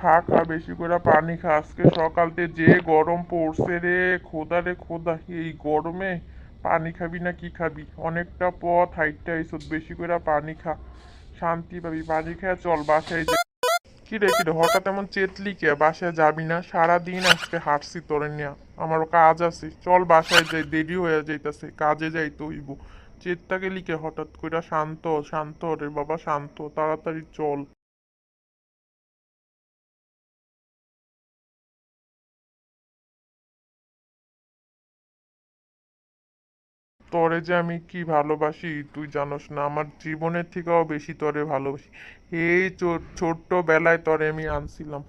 খা খা, বেশি করে পানি খা। আজকে সকালতে যে গরম পড়ছে রে, খোদা রে খোদা, এই গরমে পানি খাবি না কি খাবি? অনেকটা পথ হাইটটা আইছত, বেশি করে পানি খা, শান্তি পাবি। পানি খেয়ে চল বাসায় যাই। কিরে কিরে হঠাৎ এমন চেতলি কে? বাসায় যাবি না? সারাদিন আজকে হাঁটছি তোরে নিয়া, আমারও কাজ আছে। চল বাসায় যাই, দেরি হয়ে যাইতাছে, কাজে যাইতে হইব। চেতটা গেলি কে হঠাৎ কইরা? শান্ত শান্ত রে বাবা, শান্ত, তাড়াতাড়ি চল। তোরে যে আমি কি ভালোবাসি তুই জানোস না, আমার জীবনের থেকেও বেশি তোরে ভালোবাসি। এই ছোট্ট বেলায় তোরে আমি আনছিলাম,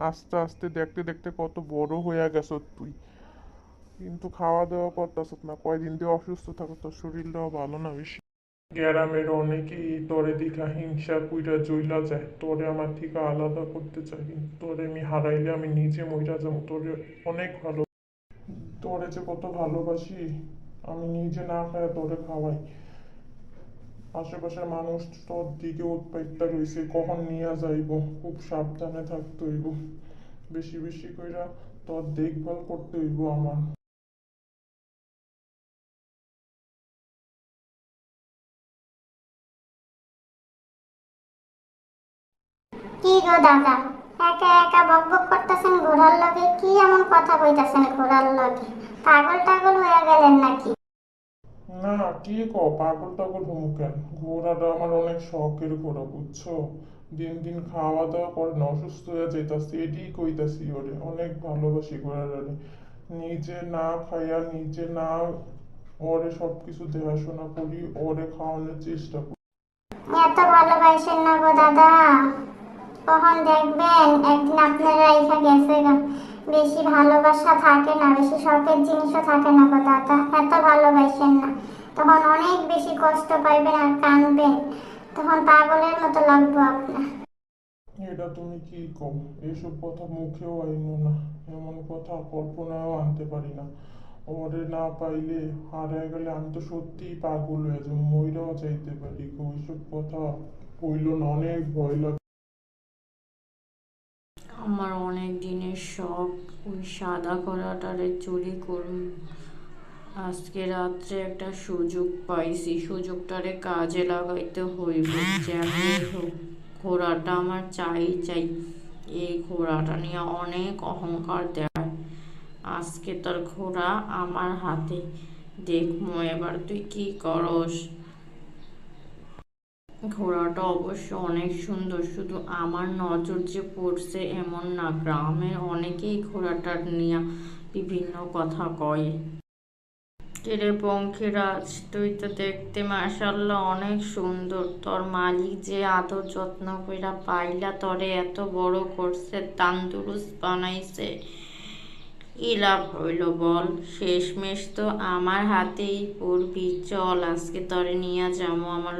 আস্তে আস্তে দেখতে দেখতে কত বড় হইয়া গেছ তুই। কিন্তু খাওয়া দাওয়া করতেছ না, কয়দিন দিয়ে অসুস্থ থাকো, তোর শরীরটাও ভালো না বেশি। গ্রামের অনেকেই তোরে দিঘা হিংসা কইরা জইলা যায়, তোরে আমার থেকে আলাদা করতে চাই, কিন্তু তোরে আমি হারাইলে আমি নিজে মইরা যাবো। তোরে অনেক ভালো, তোরে যে কত ভালোবাসি, আমি নিজে না খায় তোরে খাওয়াই। আশেপাশের মানুষ তোর দিকে উৎপাইত্যা রইছে, কখন নিয়ে যাইব, খুব সাবধানে থাকতে হইব। বেশি বেশি কইরা তোর দেখভাল করতে হইব আমার। কি গো দাদা, একা একা বকবক করতেছেন ঘোড়ার লগে? কি এমন কথা কইতাছেন ঘোড়ার লগে? পাগল টাগল হয়ে গেলেন নাকি? না, কি পাগল টাগল হমু কেন? ঘোড়াটা আমার অনেক শখের ঘোড়া, বুঝছো? দিন দিন খাওয়া দাওয়া করে না, অসুস্থ হয়ে যাইতাছি, এটাই কইতাছি ওরে। অনেক ভালোবাসি ঘোড়াটারে, নিজে না খাইয়া নিজে না ওরে সবকিছু দেখাশোনা করি, ওরে খাওয়ানোর চেষ্টা করি। এত ভালোবাসেন না গো দাদা, কখন দেখবেন একদিন আপনার রাইখা গেছে গা। বেশি ভালোবাসা থাকে না, বেশি শখের জিনিসও থাকে না গো দাদা। এত ভালোবাসেন না, তখন অনেক বেশি কষ্ট পাইবেন আর কাঁদবেন, তখন পাগলের মতো লাগবে আপনার। এটা তুমি কি কও? এসব কথা মুখেও আইনো না, এমন কথা কল্পনায়ও আনতে পারি না। ওরে না পাইলে, হারায় গেলে আমি তো সত্যিই পাগল হয়ে যাবো, মইরাও চাইতে পারি গো। ওইসব কথা হইল না, অনেক ভয় লাগে। আমার অনেক দিনের শখ ওই সাদা ঘোড়াটারে চুরি করুন। আজকে রাত্রে একটা সুযোগ পাইছি, সুযোগটারে কাজে লাগাইতে হইব। যেমনি হোক ঘোড়াটা আমার চাই চাই। এই ঘোড়াটা নিয়ে অনেক অহংকার দেয়। আজকে তোর ঘোড়া আমার হাতে, দেখমু এবার তুই কি করস। ঘোড়াটা অবশ্য অনেক সুন্দর, শুধু আমার নজর যে পড়ছে এমন না, গ্রামের অনেকেই ঘোড়াটা নিয়ে বিভিন্ন কথা কয়। কিরে পঙ্খিরাজ, তুই তো দেখতে মাশাআল্লাহ অনেক সুন্দর। তোর মালিক যে আদর যত্ন কইরা পাইলা তরে এত বড় করছে, তান্দুরুস্ত বানাইছে, কি লাভ হইল বল? শেষমেশ তো আমার হাতেই পড়বি। চল আজকে তরে নিয়ে যাবো আমার।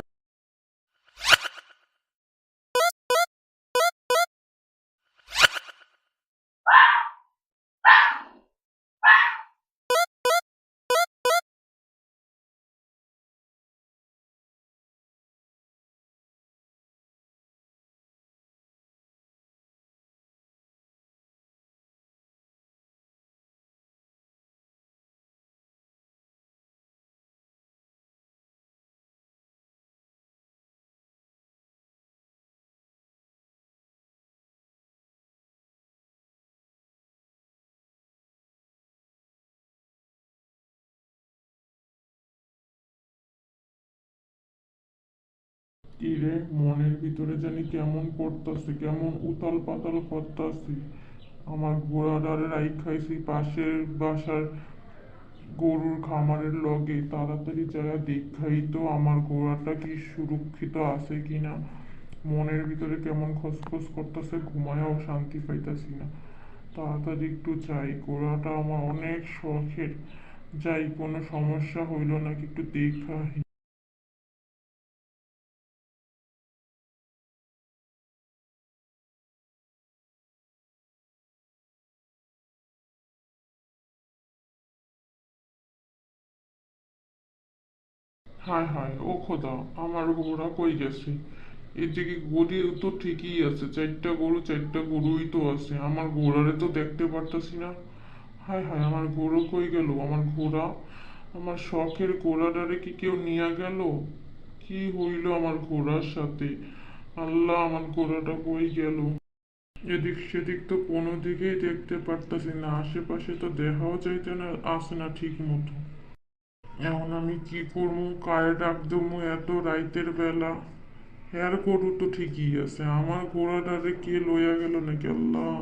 কি রে, মনের ভিতরে জানি কেমন করতেছে, কেমন উতাল পাতাল করতেছে। আমার ঘোড়াটারে রাইখাইছি পাশের বাসার গরুর খামারের লগে, তাড়াতাড়ি যারা দেখাই তো আমার ঘোড়াটা কি সুরক্ষিত আছে কিনা। মনের ভিতরে কেমন খসখস করতেছে, ঘুমায়ও শান্তি পাইতাছি না। তাড়াতাড়ি একটু চাই, ঘোড়াটা আমার অনেক শখের। যাই, কোনো সমস্যা হইল নাকি একটু দেখা। হায় হায়, ও খোদা, আমার ঘোড়া কই গেছে? এদিকে গরু তো ঠিকই আছে, চারটা গরুই তো আছে, আমার ঘোড়ারে তো দেখতে পারতাছি না। হায় হায়, আমার গরু কই গেল? আমার ঘোড়া, আমার শখের ঘোড়াটারে কি কেউ নিয়ে গেল? কি হইল আমার ঘোড়ার সাথে? আল্লাহ, আমার ঘোড়াটা কই গেল? এদিক সেদিক তো কোনো দিকেই দেখতে পারতাছি না, আশেপাশে তো দেখাও যাইতে না, আসে না ঠিক মতো। এখন আমি কি করবো, কারে ডাক দেবো এত রাইতের বেলা? হ্যার গরু তো ঠিকই আছে, আমার ঘোড়াটারে কে লইয়া গেল নাকি? আল্লাহ।